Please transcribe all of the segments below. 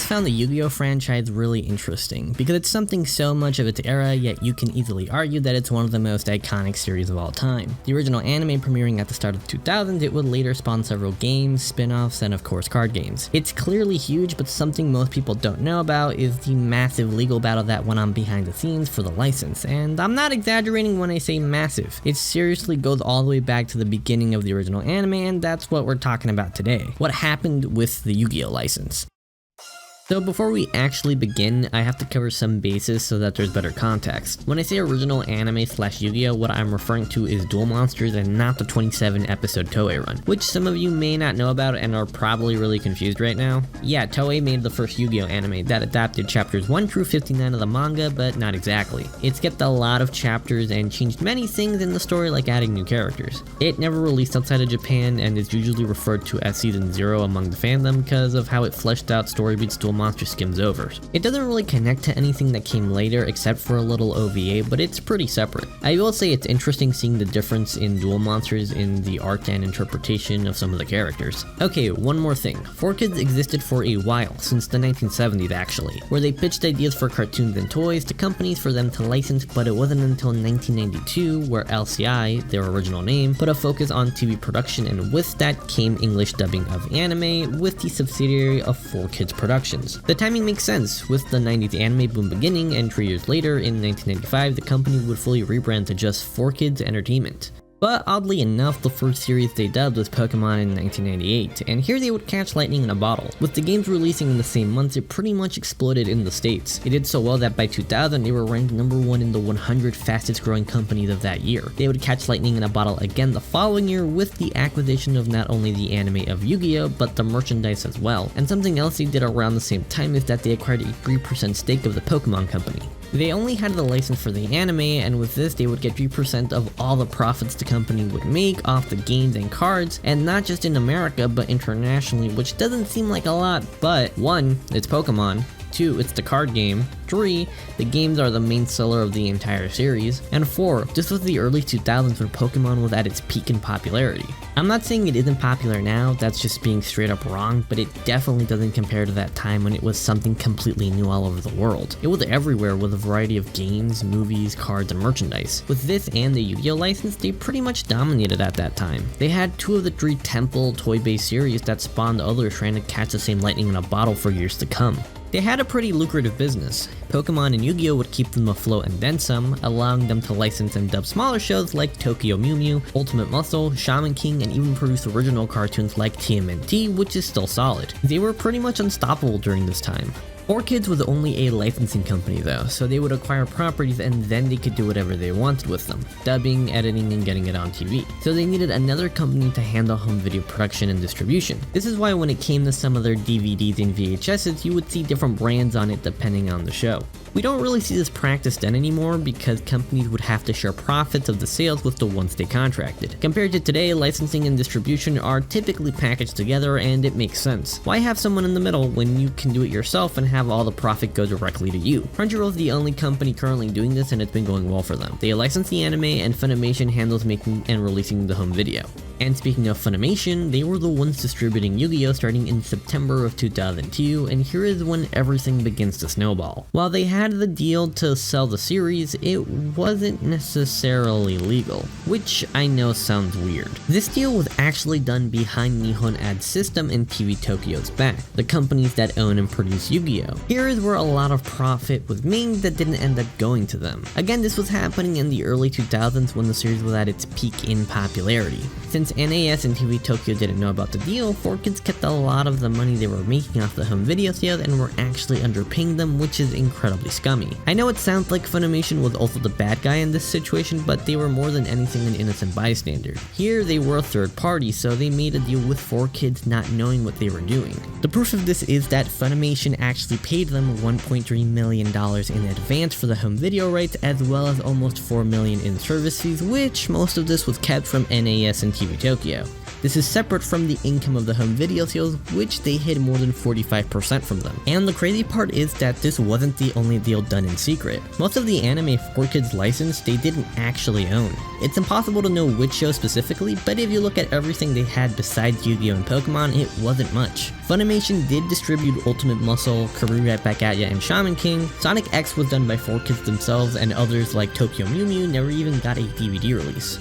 always found the Yu-Gi-Oh franchise really interesting because it's something so much of its era, yet you can easily argue that it's one of the most iconic series of all time. The original anime premiering at the start of the 2000s, it would later spawn several games, spin-offs, and of course card games. It's clearly huge, but something most people don't know about is the massive legal battle that went on behind the scenes for the license, and I'm not exaggerating when I say massive. It seriously goes all the way back to the beginning of the original anime, and that's what we're talking about today. What happened with the Yu-Gi-Oh license? So before we actually begin, I have to cover some bases so that there's better context. When I say original anime / Yu-Gi-Oh, what I'm referring to is Duel Monsters and not the 27 episode Toei run, which some of you may not know about and are probably really confused right now. Yeah, Toei made the first Yu-Gi-Oh anime that adapted chapters 1 through 59 of the manga, but not exactly. It skipped a lot of chapters and changed many things in the story, like adding new characters. It never released outside of Japan and is usually referred to as Season 0 among the fandom because of how it fleshed out story beats Duel Monster skims over. It doesn't really connect to anything that came later except for a little OVA, but it's pretty separate. I will say it's interesting seeing the difference in Duel Monsters in the art and interpretation of some of the characters. Okay, one more thing. 4Kids existed for a while, since the 1970s actually, where they pitched ideas for cartoons and toys to companies for them to license, but it wasn't until 1992 where LCI, their original name, put a focus on TV production, and with that came English dubbing of anime with the subsidiary of 4Kids Productions. The timing makes sense, with the 90s anime boom beginning, and 3 years later, in 1995, the company would fully rebrand to just 4Kids Entertainment. But oddly enough, the first series they dubbed was Pokémon in 1998, and here they would catch lightning in a bottle. With the games releasing in the same months, it pretty much exploded in the States. It did so well that by 2000, they were ranked #1 in the 100 fastest growing companies of that year. They would catch lightning in a bottle again the following year with the acquisition of not only the anime of Yu-Gi-Oh, but the merchandise as well. And something else they did around the same time is that they acquired a 3% stake of the Pokémon company. They only had the license for the anime, and with this they would get 3% of all the profits the company would make off the games and cards, and not just in America but internationally, which doesn't seem like a lot, but 1, it's Pokemon, 2, it's the card game, 3, the games are the main seller of the entire series, and 4, this was the early 2000s when Pokemon was at its peak in popularity. I'm not saying it isn't popular now, that's just being straight up wrong, but it definitely doesn't compare to that time when it was something completely new all over the world. It was everywhere with a variety of games, movies, cards, and merchandise. With this and the Yu-Gi-Oh license, they pretty much dominated at that time. They had 2 of the 3 Temple toy-based series that spawned others trying to catch the same lightning in a bottle for years to come. They had a pretty lucrative business. Pokemon and Yu-Gi-Oh would keep them afloat and then some, allowing them to license and dub smaller shows like Tokyo Mew Mew, Ultimate Muscle, Shaman King, and even produce original cartoons like TMNT, which is still solid. They were pretty much unstoppable during this time. 4Kids was only a licensing company though, so they would acquire properties and then they could do whatever they wanted with them, dubbing, editing, and getting it on TV. So they needed another company to handle home video production and distribution. This is why when it came to some of their DVDs and VHSs, you would see different brands on it depending on the show. We don't really see this practice done anymore because companies would have to share profits of the sales with the ones they contracted. Compared to today, licensing and distribution are typically packaged together and it makes sense. Why have someone in the middle when you can do it yourself and have all the profit go directly to you? Crunchyroll is the only company currently doing this and it's been going well for them. They license the anime and Funimation handles making and releasing the home video. And speaking of Funimation, they were the ones distributing Yu-Gi-Oh starting in September of 2002, and here is when everything begins to snowball. While they had the deal to sell the series, it wasn't necessarily legal, which I know sounds weird. This deal was actually done behind Nihon Ad System and TV Tokyo's back, the companies that own and produce Yu-Gi-Oh. Here is where a lot of profit was made that didn't end up going to them. Again, this was happening in the early 2000s when the series was at its peak in popularity. Since NAS and TV Tokyo didn't know about the deal, 4Kids kept a lot of the money they were making off the home video sales and were actually underpaying them, which is incredibly scummy. I know it sounds like Funimation was also the bad guy in this situation, but they were more than anything an innocent bystander. Here they were a third party, so they made a deal with 4Kids not knowing what they were doing. The proof of this is that Funimation actually paid them $1.3 million in advance for the home video rights, as well as almost $4 million in service fees, which most of this was kept from NAS and TV Tokyo. This is separate from the income of the home video sales, which they hid more than 45% from them. And the crazy part is that this wasn't the only deal done in secret. Most of the anime 4Kids licensed they didn't actually own. It's impossible to know which show specifically, but if you look at everything they had besides Yu-Gi-Oh! And Pokemon, it wasn't much. Funimation did distribute Ultimate Muscle, Karu Right Back At Ya, and Shaman King. Sonic X was done by 4Kids themselves, and others like Tokyo Mew Mew never even got a DVD release.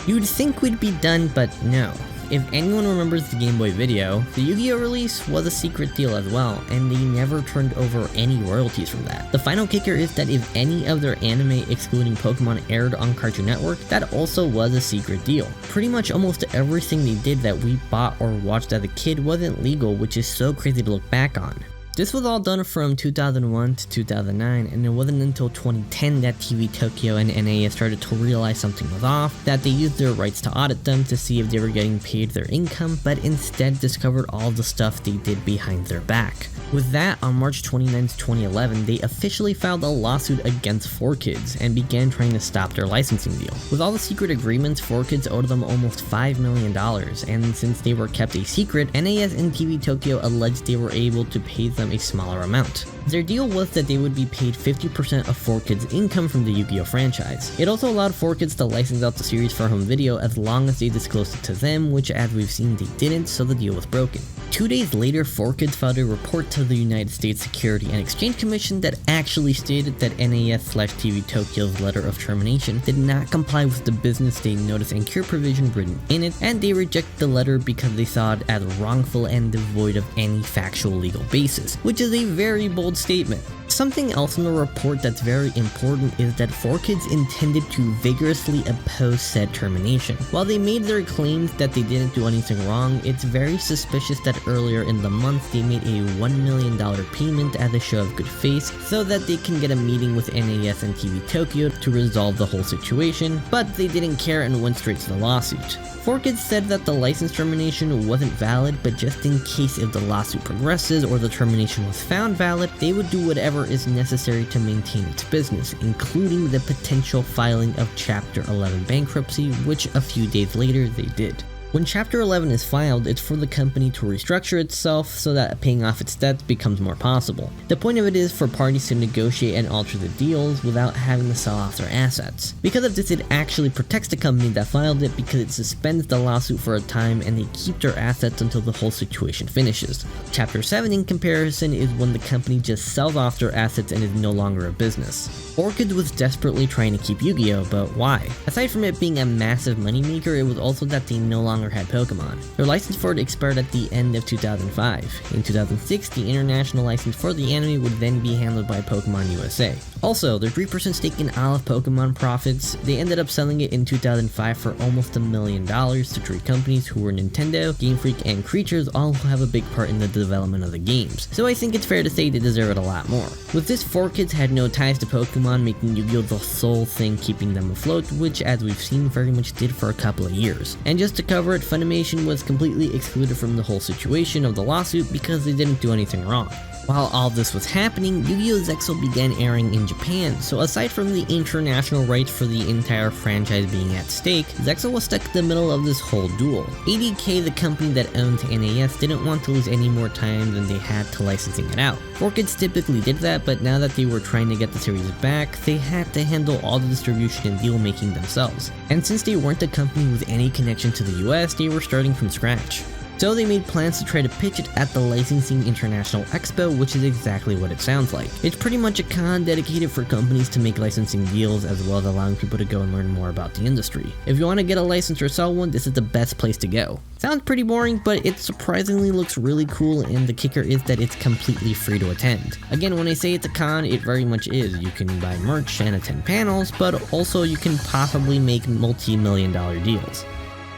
You'd think we'd be done, but no. If anyone remembers the Game Boy video, the Yu-Gi-Oh! Release was a secret deal as well, and they never turned over any royalties from that. The final kicker is that if any of their anime excluding Pokemon aired on Cartoon Network, that also was a secret deal. Pretty much almost everything they did that we bought or watched as a kid wasn't legal, which is so crazy to look back on. This was all done from 2001 to 2009, and it wasn't until 2010 that TV Tokyo and NAS started to realize something was off, that they used their rights to audit them to see if they were getting paid their income, but instead discovered all the stuff they did behind their back. With that, on March 29, 2011, they officially filed a lawsuit against 4Kids and began trying to stop their licensing deal. With all the secret agreements, 4Kids owed them almost $5 million, and since they were kept a secret, NAS and TV Tokyo alleged they were able to pay them a smaller amount. Their deal was that they would be paid 50% of 4Kids' income from the Yu-Gi-Oh! Franchise. It also allowed 4Kids to license out the series for home video as long as they disclosed it to them, which as we've seen they didn't, so the deal was broken. 2 days later, 4Kids filed a report to the United States Security and Exchange Commission that actually stated that NAS/TV Tokyo's letter of termination did not comply with the business day notice and cure provision written in it, and they rejected the letter because they saw it as wrongful and devoid of any factual legal basis, which is a very bold statement. Something else in the report that's very important is that 4Kids intended to vigorously oppose said termination. While they made their claims that they didn't do anything wrong, it's very suspicious that earlier in the month they made a $1 million payment as a show of good faith so that they can get a meeting with NAS and TV Tokyo to resolve the whole situation, but they didn't care and went straight to the lawsuit. 4Kids said that the license termination wasn't valid, but just in case if the lawsuit progresses or the termination was found valid, they would do whatever is necessary to maintain its business, including the potential filing of Chapter 11 bankruptcy, which a few days later they did. When Chapter 11 is filed, it's for the company to restructure itself so that paying off its debts becomes more possible. The point of it is for parties to negotiate and alter the deals without having to sell off their assets. Because of this, it actually protects the company that filed it because it suspends the lawsuit for a time and they keep their assets until the whole situation finishes. Chapter 7 in comparison is when the company just sells off their assets and is no longer a business. 4Kids was desperately trying to keep Yu-Gi-Oh, but why? Aside from it being a massive moneymaker, it was also that they no longer had Pokemon. Their license for it expired at the end of 2005. In 2006, the international license for the anime would then be handled by Pokemon USA. Also, their 3% stake in all of Pokemon profits, they ended up selling it in 2005 for almost $1 million to 3 companies who were Nintendo, Game Freak, and Creatures, all who have a big part in the development of the games. So I think it's fair to say they deserve it a lot more. With this, 4Kids had no ties to Pokemon, making Yu-Gi-Oh! The sole thing keeping them afloat, which as we've seen very much did for a couple of years. And just to cover it, Funimation was completely excluded from the whole situation of the lawsuit because they didn't do anything wrong. While all this was happening, Yu-Gi-Oh! Zexal began airing in Japan, so aside from the international rights for the entire franchise being at stake, Zexal was stuck in the middle of this whole duel. ADK, the company that owns NAS, didn't want to lose any more time than they had to licensing it out. 4Kids typically did that, but now that they were trying to get the series back, they had to handle all the distribution and deal making themselves. And since they weren't a company with any connection to the US, they were starting from scratch. So they made plans to try to pitch it at the Licensing International Expo, which is exactly what it sounds like. It's pretty much a con dedicated for companies to make licensing deals as well as allowing people to go and learn more about the industry. If you want to get a license or sell one, this is the best place to go. Sounds pretty boring, but it surprisingly looks really cool, and the kicker is that it's completely free to attend. Again, when I say it's a con, it very much is. You can buy merch and attend panels, but also you can possibly make multi-million-dollar deals.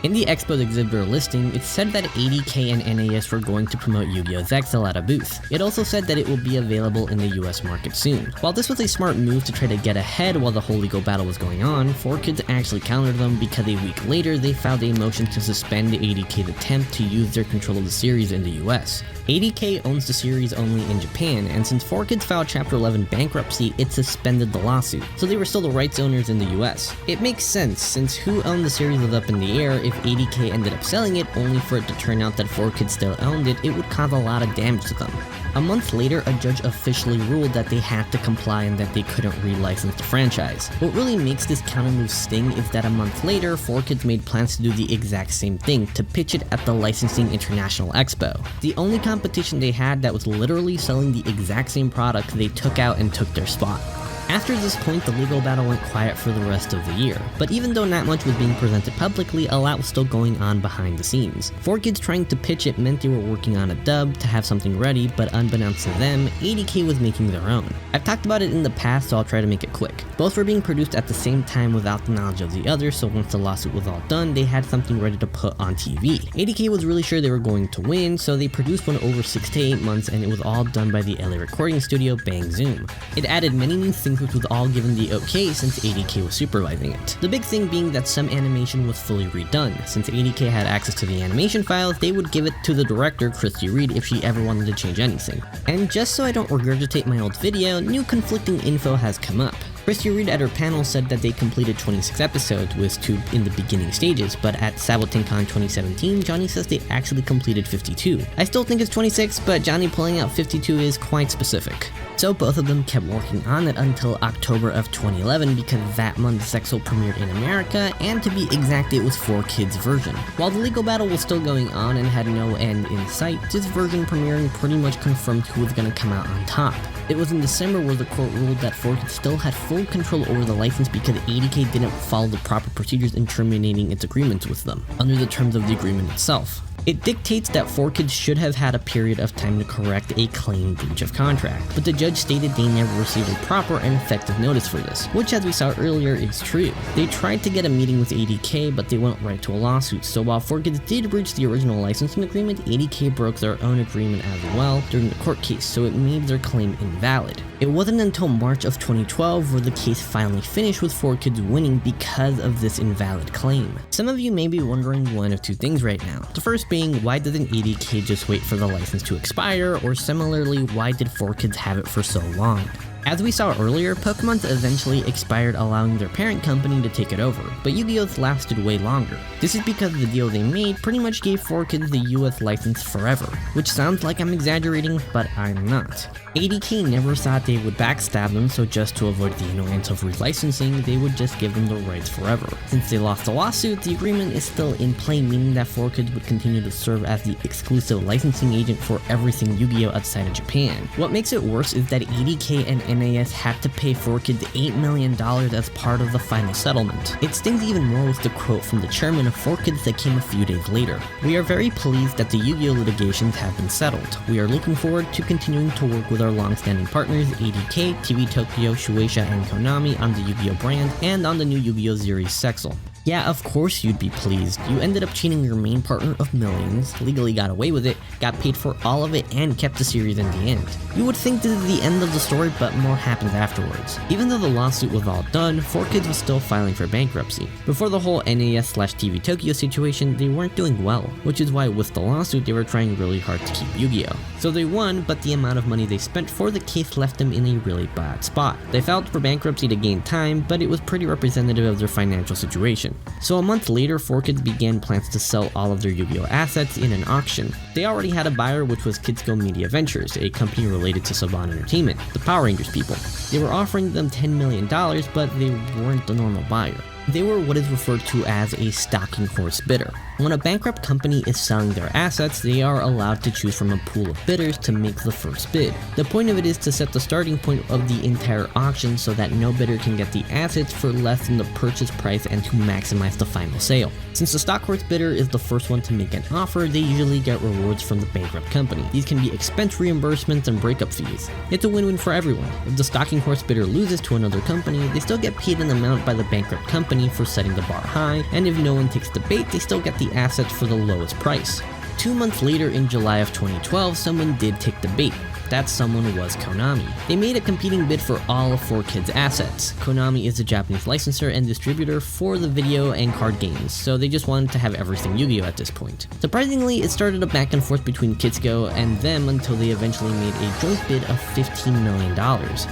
In the Expo's exhibitor listing, it said that ADK and NAS were going to promote Yu-Gi-Oh! Zexal at a booth. It also said that it will be available in the US market soon. While this was a smart move to try to get ahead while the whole legal battle was going on, 4Kids actually countered them because a week later they filed a motion to suspend ADK's attempt to use their control of the series in the US. 80K owns the series only in Japan, and since 4Kids filed Chapter 11 bankruptcy, it suspended the lawsuit, so they were still the rights owners in the US. It makes sense, since who owned the series was up in the air. If 80K ended up selling it only for it to turn out that 4Kids still owned it, it would cause a lot of damage to them. A month later, a judge officially ruled that they had to comply and that they couldn't relicense the franchise. What really makes this counter move sting is that a month later, 4Kids made plans to do the exact same thing, to pitch it at the Licensing International Expo. The only competition they had that was literally selling the exact same product, they took out and took their spot. After this point, the legal battle went quiet for the rest of the year, but even though not much was being presented publicly, a lot was still going on behind the scenes. 4Kids trying to pitch it meant they were working on a dub to have something ready, but unbeknownst to them, 80K was making their own. I've talked about it in the past, so I'll try to make it quick. Both were being produced at the same time without the knowledge of the other, so once the lawsuit was all done, they had something ready to put on TV. 80K was really sure they were going to win, so they produced one over 6 to 8 months, and it was all done by the LA recording studio Bang Zoom. It added many new things which was all given the okay since 80K was supervising it. The big thing being that some animation was fully redone. Since 80K had access to the animation files, they would give it to the director, Christy Reed, if she ever wanted to change anything. And just so I don't regurgitate my old video, new conflicting info has come up. Christy Reed at her panel said that they completed 26 episodes, with 2 in the beginning stages, but at SabotenCon 2017, Johnny says they actually completed 52. I still think it's 26, but Johnny pulling out 52 is quite specific. So both of them kept working on it until October of 2011, because that month Zexal premiered in America, and to be exact, it was 4Kids' version. While the legal battle was still going on and had no end in sight, this version premiering pretty much confirmed who was going to come out on top. It was in December where the court ruled that 4Kids still had full control over the license because 80K didn't follow the proper procedures in terminating its agreements with them, under the terms of the agreement itself. It dictates that 4Kids should have had a period of time to correct a claimed breach of contract, but the judge stated they never received a proper and effective notice for this, which as we saw earlier is true. They tried to get a meeting with 80K, but they went right to a lawsuit, so while 4Kids did breach the original licensing agreement, 80K broke their own agreement as well during the court case, so it made their claim invalid. It wasn't until March of 2012 where the case finally finished with 4Kids winning because of this invalid claim. Some of you may be wondering one of two things right now. The first being, why didn't 80K just wait for the license to expire, or similarly, why did 4Kids have it for so long? As we saw earlier, Pokémon eventually expired, allowing their parent company to take it over, but Yu-Gi-Oh's lasted way longer. This is because the deal they made pretty much gave 4Kids the US license forever, which sounds like I'm exaggerating, but I'm not. 80K never thought they would backstab them, so just to avoid the annoyance of relicensing, they would just give them the rights forever. Since they lost the lawsuit, the agreement is still in play, meaning that 4Kids would continue to serve as the exclusive licensing agent for everything Yu-Gi-Oh outside of Japan. What makes it worse is that 80K and NAS had to pay 4Kids $8 million as part of the final settlement. It stings even more with the quote from the chairman of 4Kids that came a few days later. "We are very pleased that the Yu-Gi-Oh litigations have been settled. We are looking forward to continuing to work with our long-standing partners 80K, TV Tokyo, Shueisha, and Konami on the Yu-Gi-Oh brand and on the new Yu-Gi-Oh series Zexal." Yeah, of course you'd be pleased. You ended up cheating your main partner of millions, legally got away with it, got paid for all of it, and kept the series in the end. You would think this is the end of the story, but more happens afterwards. Even though the lawsuit was all done, 4Kids was still filing for bankruptcy. Before the whole NAS/TV Tokyo situation, they weren't doing well, which is why with the lawsuit they were trying really hard to keep Yu-Gi-Oh! So they won, but the amount of money they spent for the case left them in a really bad spot. They filed for bankruptcy to gain time, but it was pretty representative of their financial situation. So a month later, 4Kids began plans to sell all of their Yu-Gi-Oh! Assets in an auction. They already had a buyer, which was Kids Go Media Ventures, a company related to Saban Entertainment, the Power Rangers people. They were offering them $10 million, but they weren't the normal buyer. They were what is referred to as a stalking horse bidder. When a bankrupt company is selling their assets, they are allowed to choose from a pool of bidders to make the first bid. The point of it is to set the starting point of the entire auction so that no bidder can get the assets for less than the purchase price and to maximize the final sale. Since the stock horse bidder is the first one to make an offer, they usually get rewards from the bankrupt company. These can be expense reimbursements and breakup fees. It's a win-win for everyone. If the stalking horse bidder loses to another company, they still get paid an amount by the bankrupt company for setting the bar high, and if no one takes the bait, they still get the assets for the lowest price. 2 months later, in July of 2012, someone did take the bait. that someone was Konami. They made a competing bid for all of 4Kids' assets. Konami is the Japanese licensor and distributor for the video and card games, so they just wanted to have everything Yu-Gi-Oh at this point. Surprisingly, it started a back and forth between Kidsco and them until they eventually made a joint bid of $15 million.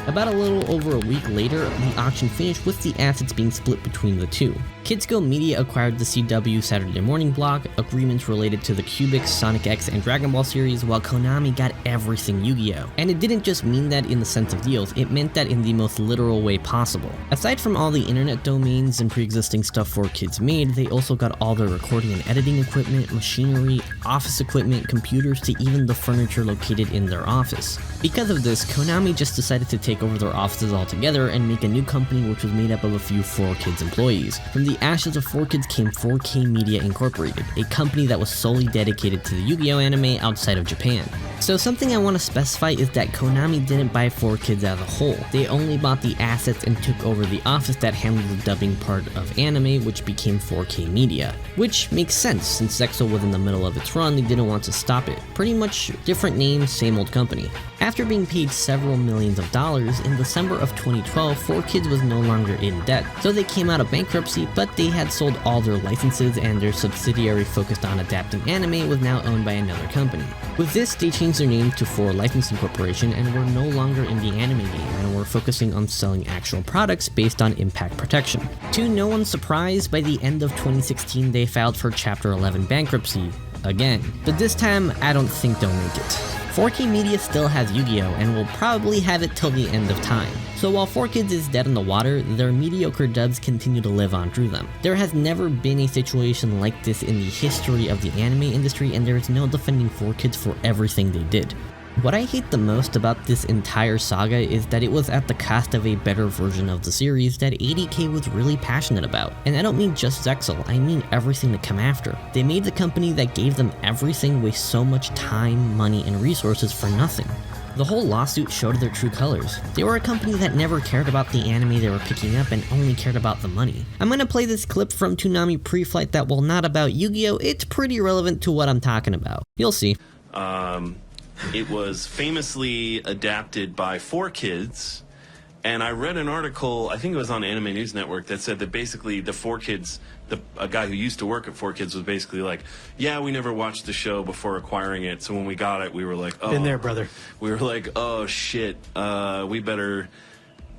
About a little over a week later, the auction finished with the assets being split between the two. Kidsco Media acquired the CW Saturday Morning block, agreements related to the Cubics, Sonic X, and Dragon Ball series, while Konami got everything Yu-Gi-Oh! And it didn't just mean that in the sense of deals, it meant that in the most literal way possible. Aside from all the internet domains and pre-existing stuff 4Kids made, they also got all their recording and editing equipment, machinery, office equipment, computers, to even the furniture located in their office. Because of this, Konami just decided to take over their offices altogether and make a new company which was made up of a few 4Kids employees. From the ashes of 4Kids came 4K Media Incorporated, a company that was solely dedicated to the Yu-Gi-Oh! Anime outside of Japan. So something I want to specify is that Konami didn't buy 4Kids as a whole. They only bought the assets and took over the office that handled the dubbing part of anime, which became 4K Media. Which makes sense, since Zexal was in the middle of its run, they didn't want to stop it. Pretty much different name, same old company. After being paid several millions of dollars, in December of 2012, 4Kids was no longer in debt. So they came out of bankruptcy, but they had sold all their licenses and their subsidiary focused on adapting anime was now owned by another company. With this, they changed their name to 4 Licensing Corporation and were no longer in the anime game and were focusing on selling actual products based on impact protection. To no one's surprise, by the end of 2016 they filed for Chapter 11 bankruptcy again, but this time I don't think they'll make it. 4K Media still has Yu-Gi-Oh! And will probably have it till the end of time. So while 4Kids is dead in the water, their mediocre dubs continue to live on through them. There has never been a situation like this in the history of the anime industry, and there is no defending 4Kids for everything they did. What I hate the most about this entire saga is that it was at the cost of a better version of the series that 80K was really passionate about. And I don't mean just Zexal, I mean everything to come after. They made the company that gave them everything waste so much time, money, and resources for nothing. The whole lawsuit showed their true colors. They were a company that never cared about the anime they were picking up and only cared about the money. I'm gonna play this clip from Toonami pre-flight that, while not about Yu-Gi-Oh!, it's pretty relevant to what I'm talking about. You'll see. It was famously adapted by 4Kids, and I read an article, I think it was on Anime News Network, that said that basically the 4Kids, a guy who used to work at 4Kids was basically like, yeah, we never watched the show before acquiring it, so when we got it, we were like, oh. Been there, brother. We were like, oh shit, we better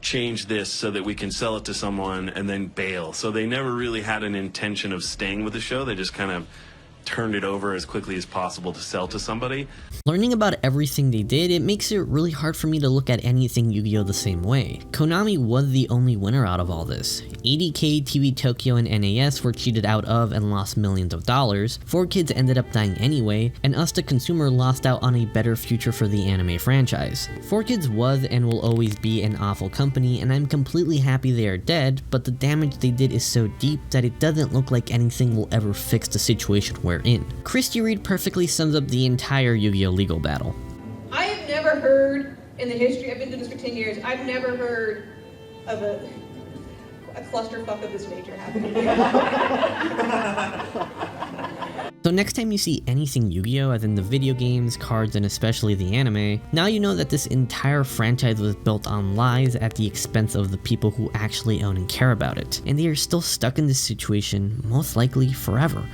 change this so that we can sell it to someone and then bail. So they never really had an intention of staying with the show, they just kind of turned it over as quickly as possible to sell to somebody. Learning about everything they did, it makes it really hard for me to look at anything Yu-Gi-Oh! The same way. Konami was the only winner out of all this. 80K, TV Tokyo, and NAS were cheated out of and lost millions of dollars, 4Kids ended up dying anyway, and us the consumer lost out on a better future for the anime franchise. 4Kids was and will always be an awful company, and I'm completely happy they are dead, but the damage they did is so deep that it doesn't look like anything will ever fix the situation we're in. Christy Reed perfectly sums up the entire Yu-Gi-Oh! Legal battle. I have never heard, in the history, I've been doing this for 10 years, I've never heard of a clusterfuck of this nature happening. So next time you see anything Yu-Gi-Oh! As in the video games, cards, and especially the anime, now you know that this entire franchise was built on lies at the expense of the people who actually own and care about it, and they are still stuck in this situation, most likely forever.